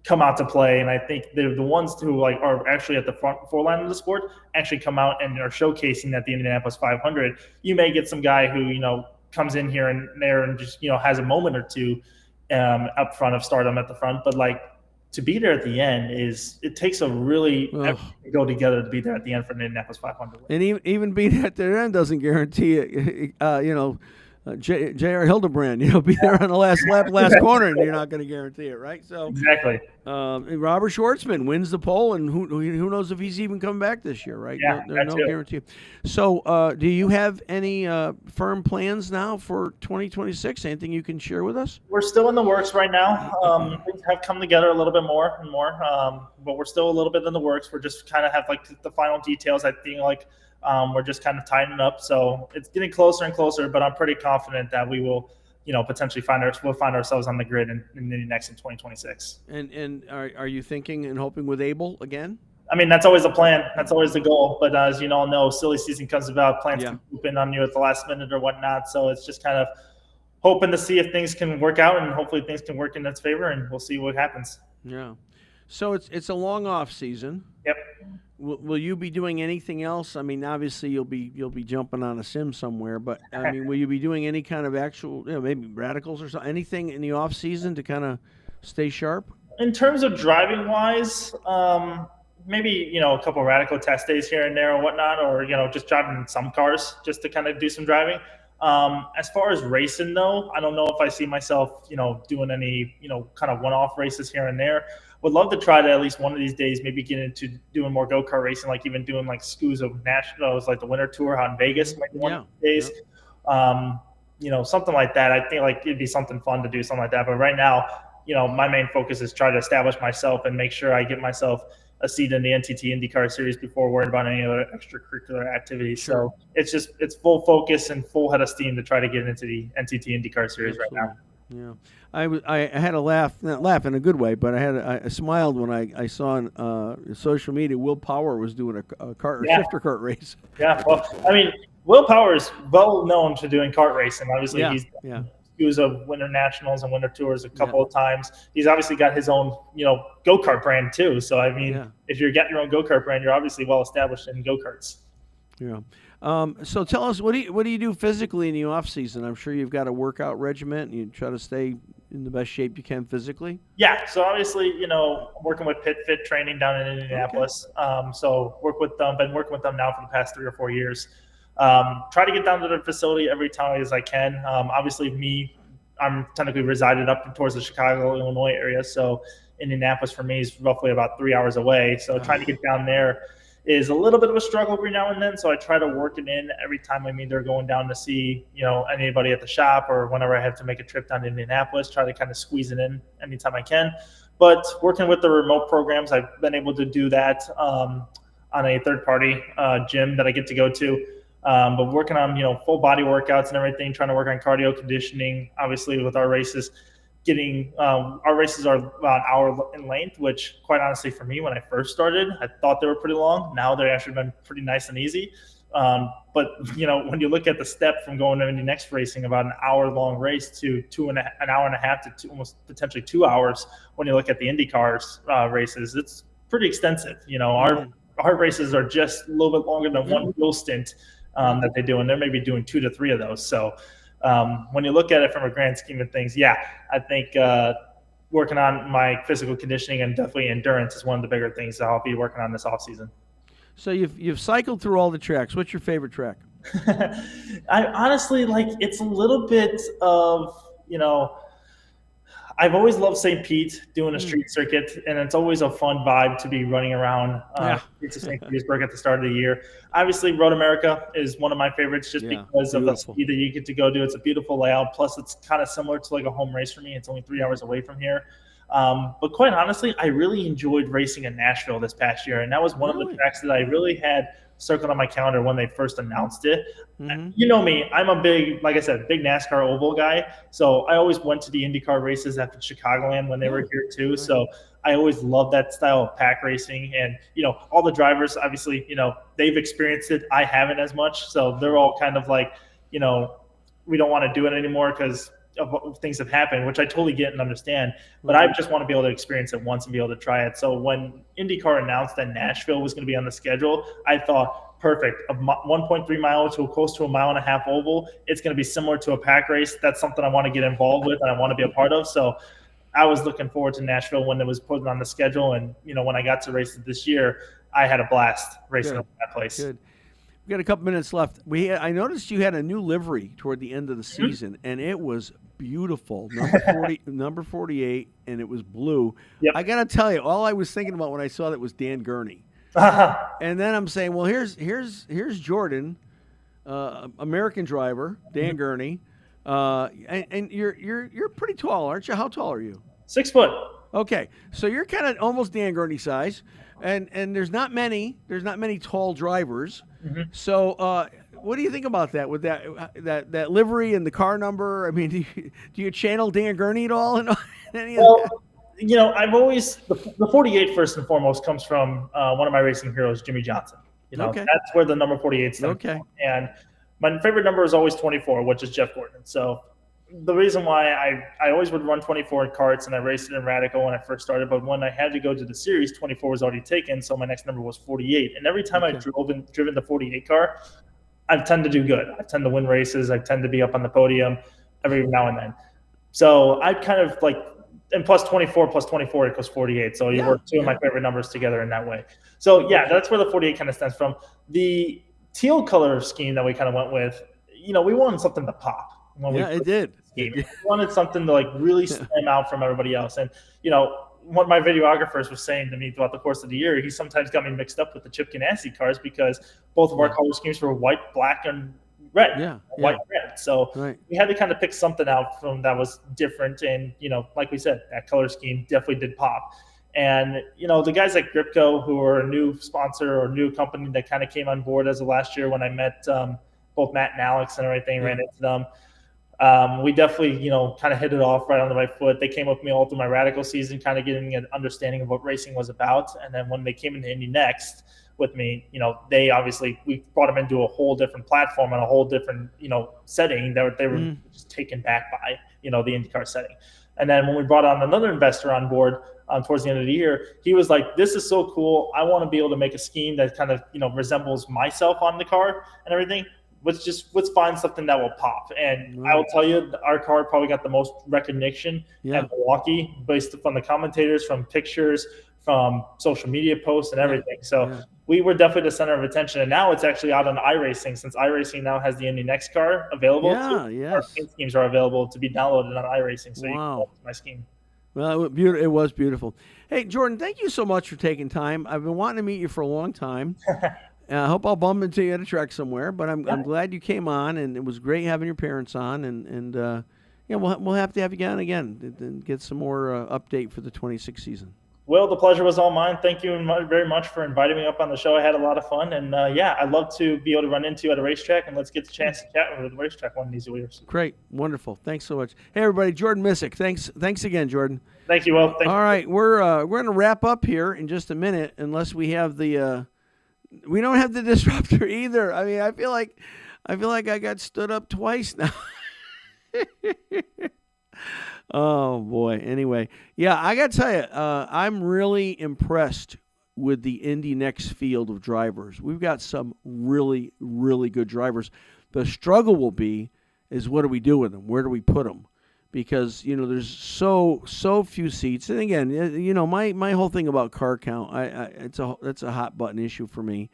come out to play. And I think they're the ones who are actually at the forefront of the sport actually come out and are showcasing at the Indianapolis 500. You may get some guy who, comes in here and there and just, has a moment or two up front of stardom at the front, but to be there at the end it takes a really go together to be there at the end for the Indianapolis 500. And even being at the end doesn't guarantee it. J.R. Hildebrand, be there on the last lap, last corner, and you're not going to guarantee it, right? So exactly. Robert Schwartzman wins the pole, and who knows if he's even coming back this year, right? Yeah, there's no guarantee. So, do you have any firm plans now for 2026? Anything you can share with us? We're still in the works right now. Things have come together a little bit more and more, but we're still a little bit in the works. We're just kind of have the final details. I think we're just kind of tightening up, so it's getting closer and closer. But I'm pretty confident that we will, potentially find ourselves on the grid in 2026. And are you thinking and hoping with Abel again? I mean, that's always the plan. That's always the goal. But as you all know, silly season comes about. Plans can swoop in on you at the last minute or whatnot. So it's just kind of hoping to see if things can work out, and hopefully things can work in its favor, and we'll see what happens. Yeah. So it's a long off season. Yep. Will you be doing anything else? I mean, obviously you'll be jumping on a sim somewhere, but I mean, will you be doing any kind of actual, maybe radicals or something, anything in the off season to kind of stay sharp? In terms of driving wise, maybe a couple radical test days here and there or whatnot, or just driving some cars just to kind of do some driving. As far as racing though, I don't know if I see myself doing any kind of one-off races here and there. Would love to try to at least one of these days maybe get into doing more go-kart racing, like even doing like SCUSA Nationals, like the Winter Tour out in Vegas, maybe one of these days. Something like that. I think like it'd be something fun to do something like that. But right now, my main focus is try to establish myself and make sure I get myself a seat in the NTT IndyCar Series before worrying about any other extracurricular activities. Sure. So it's full focus and full head of steam to try to get into the NTT IndyCar Series right now. Yeah, I had a laugh, not laugh in a good way, but I smiled when I saw on social media Will Power was doing a kart shifter kart race. Yeah, well, I mean, Will Power is well known for doing kart racing. Obviously, he was a Winter Nationals and Winter Tours a couple of times. He's obviously got his own go-kart brand too. So I mean, if you're getting your own go-kart brand, you're obviously well established in go-karts. Yeah. So tell us, what do you do physically in the off season? I'm sure you've got a workout regimen. You try to stay in the best shape you can physically. Yeah. So obviously, working with Pit Fit Training down in Indianapolis. So been working with them now for the past 3 or 4 years. Try to get down to the facility every time as I can. Obviously, I'm technically resided up towards the Chicago, Illinois area. So Indianapolis for me is roughly about 3 hours away. So trying to get down there is a little bit of a struggle every now and then. So I try to work it in every time I'm either going down to see, anybody at the shop, or whenever I have to make a trip down to Indianapolis, try to kind of squeeze it in anytime I can. But working with the remote programs, I've been able to do that on a third-party gym that I get to go to. But working on, full body workouts and everything, trying to work on cardio conditioning, obviously with our races, our races are about an hour in length, which quite honestly for me, when I first started, I thought they were pretty long. Now they've actually been pretty nice and easy. But when you look at the step from going into the next racing, about an hour-long race to an hour and a half to almost potentially 2 hours, when you look at the IndyCar races, it's pretty extensive. Our races are just a little bit longer than one fuel stint that they do, and they're maybe doing 2 to 3 of those. So when you look at it from a grand scheme of things, I think working on my physical conditioning and definitely endurance is one of the bigger things that I'll be working on this offseason. So you've cycled through all the tracks. What's your favorite track? I honestly, it's a little bit of, I've always loved St. Pete, doing a street circuit, and it's always a fun vibe to be running around St. Petersburg at the start of the year. Obviously, Road America is one of my favorites just because of the speed that you get to go do. It's a beautiful layout. Plus, it's kind of similar to like a home race for me. It's only 3 hours away from here. But quite honestly, I really enjoyed racing in Nashville this past year, and that was one of the tracks that I really had circled on my calendar when they first announced it. You know me, I'm a big NASCAR oval guy. So I always went to the IndyCar races after Chicagoland when they were here too. So I always loved that style of pack racing. And, all the drivers, obviously, they've experienced it. I haven't as much. So they're all kind of like, we don't want to do it anymore because of things have happened, which I totally get and understand. But I just want to be able to experience it once and be able to try it. So when IndyCar announced that Nashville was going to be on the schedule, I thought, perfect, a 1.3 mile to close to a 1.5 mile oval. It's going to be similar to a pack race. That's something I want to get involved with and I want to be a part of. So I was looking forward to Nashville when it was put on the schedule. And, when I got to race it this year, I had a blast racing at that place. Good. We got a couple minutes left. I noticed you had a new livery toward the end of the season, and it was beautiful. Number 48, and it was blue. Yep. I got to tell you, all I was thinking about when I saw that was Dan Gurney. And then I'm saying, well, here's Jordan, American driver, Dan Gurney, and you're pretty tall, aren't you? How tall are you? 6 foot. Okay, so you're kind of almost Dan Gurney size, and there's not many tall drivers. Mm-hmm. So what do you think about that with that livery and the car number? I mean, do you channel Dan Gurney at all in any of that? I've always the 48 first and foremost comes from one of my racing heroes, Jimmy Johnson. That's where the number 48 stems from. And my favorite number is always 24, which is Jeff Gordon. So the reason why I always would run 24 in karts, and I raced it in Radical when I first started. But when I had to go to the series, 24 was already taken, so my next number was 48. And every time I've driven the 48 car, I tend to do good. I tend to win races. I tend to be up on the podium every now and then. So I kind of like, and plus 24 equals 48. So you work two of my favorite numbers together in that way. So yeah, that's where the 48 kind of stems from. The teal color scheme that we kind of went with, we wanted something to pop. It did. We wanted something to like really stand out from everybody else. And, what my videographers was saying to me throughout the course of the year, he sometimes got me mixed up with the Chip Ganassi cars because both of our color schemes were white, black, and red. White and red. So we had to kind of pick something out from that was different. And, like we said, that color scheme definitely did pop. And, the guys like Gripco, who are a new sponsor or new company that kind of came on board as of last year when I met both Matt and Alex and everything, ran into them. We definitely, kind of hit it off right on the right foot. They came with me all through my Radical season, kind of getting an understanding of what racing was about. And then when they came into Indy Next with me, we brought them into a whole different platform and a whole different, setting that they were just taken back by, the IndyCar setting. And then when we brought on another investor on board towards the end of the year, he was like, this is so cool. I want to be able to make a scheme that kind of, resembles myself on the car and everything. Let's find something that will pop. And I will tell you, our car probably got the most recognition at Milwaukee based upon the commentators, from pictures, from social media posts and everything. So we were definitely the center of attention. And now it's actually out on iRacing, since iRacing now has the Indy Next car available. Our schemes are available to be downloaded on iRacing. So you can look at my scheme. Well, it was beautiful. Hey, Jordan, thank you so much for taking time. I've been wanting to meet you for a long time. I hope I'll bump into you at a track somewhere, but I'm glad you came on, and it was great having your parents on, and we'll have to have you on again and get some more update for the 26 season. Well, the pleasure was all mine. Thank you very much for inviting me up on the show. I had a lot of fun, and I'd love to be able to run into you at a racetrack, and let's get the chance to chat with the racetrack one of these years. Great, wonderful. Thanks so much. Hey, everybody, Jordan Missick. Thanks again, Jordan. Thank you, Will. All right, we're going to wrap up here in just a minute, unless we have the. We don't have the disruptor either. I mean, I feel like I got stood up twice now. Oh boy. Anyway, I got to tell you, I'm really impressed with the Indy Next field of drivers. We've got some really, really good drivers. The struggle will be is what do we do with them? Where do we put them? Because there's so few seats, and again, my whole thing about car count, that's a hot button issue for me.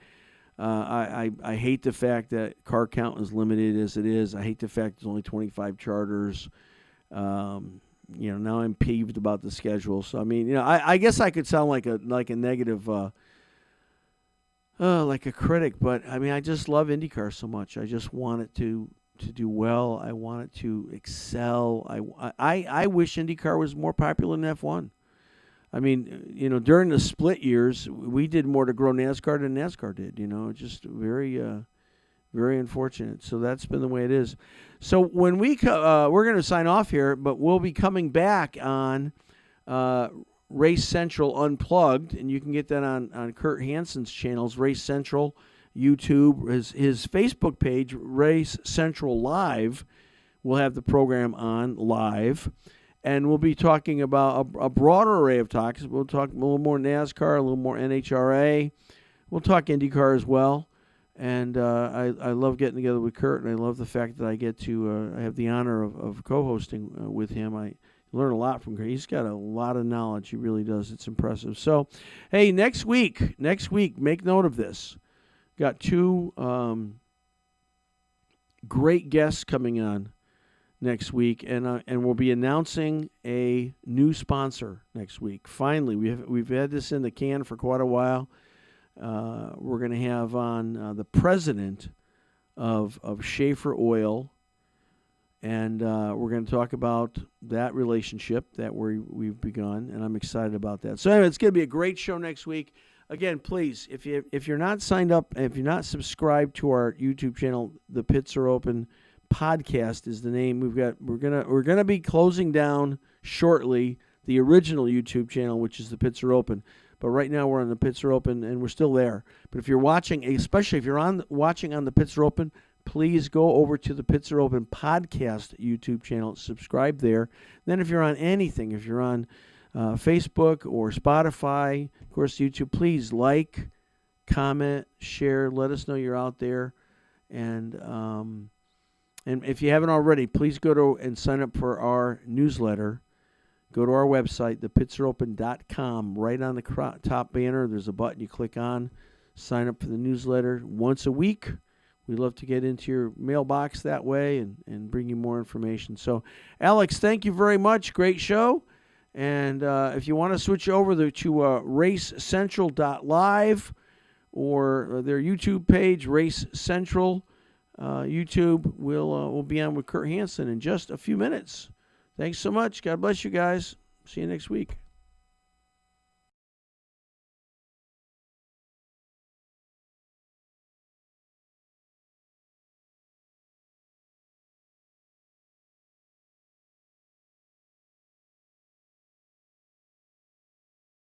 I hate the fact that car count is limited as it is. I hate the fact there's only 25 charters. Now I'm peeved about the schedule. So I mean, I guess I could sound like a negative, like a critic, but I mean, I just love IndyCar so much. I just want it to do well. I want it to excel. I wish IndyCar was more popular than F1. I mean, during the split years, we did more to grow NASCAR than NASCAR did. Just very, very unfortunate. So that's been the way it is. So when we're going to sign off here, but we'll be coming back on Race Central Unplugged, and you can get that on Kurt Hansen's channels, Race Central, YouTube, his Facebook page, Race Central Live. We'll have the program on live, and we'll be talking about a broader array of topics. We'll talk a little more NASCAR, a little more NHRA. We'll talk IndyCar as well, and I love getting together with Kurt, and I love the fact that I get to I have the honor of co-hosting with him. I learn a lot from Kurt. He's got a lot of knowledge. He really does. It's impressive. So, hey, next week, make note of this. Got two great guests coming on next week, and we'll be announcing a new sponsor next week. Finally, we've had this in the can for quite a while. We're going to have on the president of Schaefer Oil, and we're going to talk about that relationship that we've begun, and I'm excited about that. So anyway, it's going to be a great show next week. Again, please, if you're not signed up, if you're not subscribed to our YouTube channel, The Pits Are Open Podcast is the name. We're gonna be closing down shortly the original YouTube channel, which is The Pits Are Open. But right now we're on The Pits Are Open, and we're still there. But if you're watching, especially if you're watching on The Pits Are Open, please go over to the Pits Are Open podcast YouTube channel. Subscribe there. Then if you're on anything, if you're on Facebook or Spotify, of course, YouTube, please like, comment, share. Let us know you're out there. And if you haven't already, please go to and sign up for our newsletter. Go to our website, thepitsareopen.com. Right on the top banner, there's a button you click on. Sign up for the newsletter once a week. We love to get into your mailbox that way and bring you more information. So, Alex, thank you very much. Great show. And if you want to switch over to racecentral.live or their YouTube page, Race Central YouTube, we'll be on with Kurt Hansen in just a few minutes. Thanks so much. God bless you guys. See you next week.